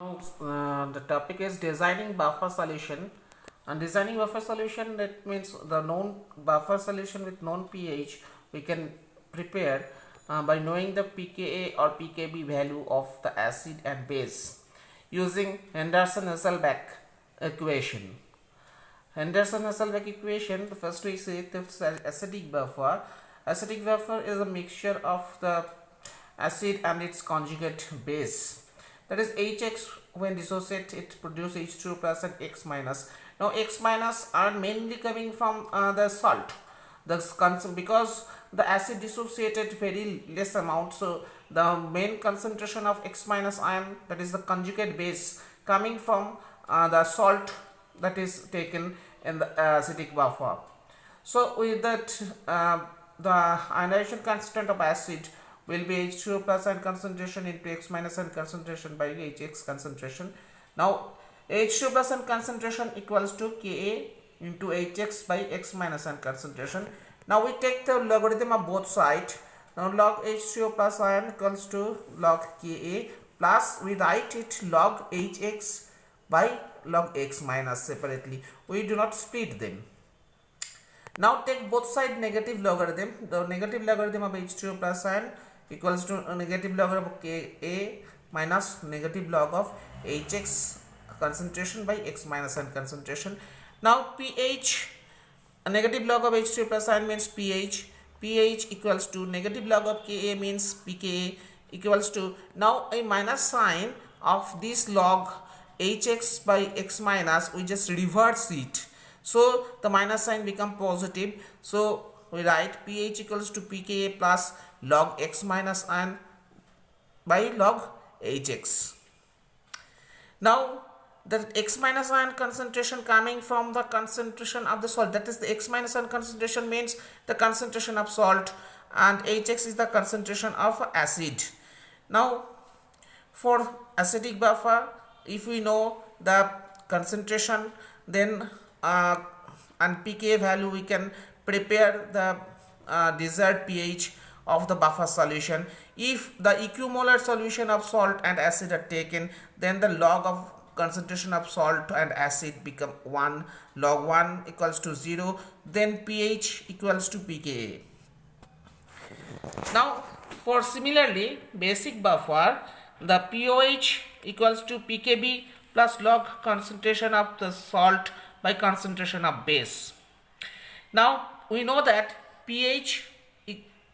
The topic is designing buffer solution. And designing buffer solution, that means the known buffer solution with known pH we can prepare by knowing the pKa or pKb value of the acid and base using Henderson-Hasselbalch equation. Henderson-Hasselbalch equation, the first we say the acidic buffer. Acidic buffer is a mixture of the acid and its conjugate base. That is Hx, when dissociate it produces H2 plus and X minus. Now X minus are mainly coming from the salt. Because the acid dissociated very less amount, so the main concentration of X minus ion, that is the conjugate base, coming from the salt that is taken in the acidic buffer. So with that the ionization constant of acid will be H2O plus and concentration into X minus and concentration by Hx concentration. Now H2O plus and concentration equals to Ka into Hx by X minus and concentration. Now we take the logarithm of both sides. Now log H2O plus ion equals to log Ka, plus we write it log Hx by log X minus separately. We do not split them. Now take both side negative logarithm. The negative logarithm of H2O plus ion equals to negative log of Ka minus negative log of Hx concentration by X minus and concentration. Now pH, a negative log of H2O plus ion means pH. pH equals to negative log of Ka means pKa equals to, now a minus sign of this log Hx by X minus, we just reverse it. So the minus sign become positive. So we write pH equals to pKa plus log X minus ion by log Hx. Now the X minus ion concentration coming from the concentration of the salt, that is the X minus ion concentration means the concentration of salt, and Hx is the concentration of acid. Now for acidic buffer, if we know the concentration, then and pKa value, we can prepare the desired pH of the buffer solution. If the equimolar solution of salt and acid are taken, then the log of concentration of salt and acid become 1, log 1 equals to 0, then pH equals to pKa. Now for similarly basic buffer, the pOH equals to pKb plus log concentration of the salt by concentration of base. Now we know that pH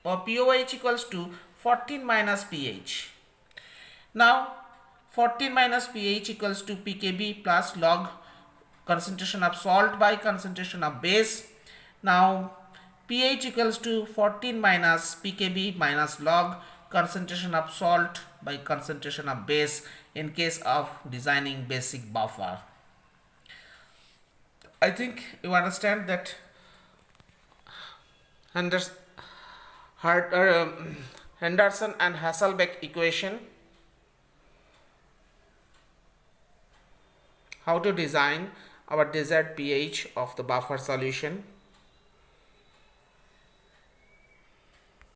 or pOH equals to 14 minus pH. Now 14 minus pH equals to pKb plus log concentration of salt by concentration of base. Now pH equals to 14 minus pKb minus log concentration of salt by concentration of base in case of designing basic buffer. I think you understand that Henderson and Hasselbalch equation, how to design our desired pH of the buffer solution.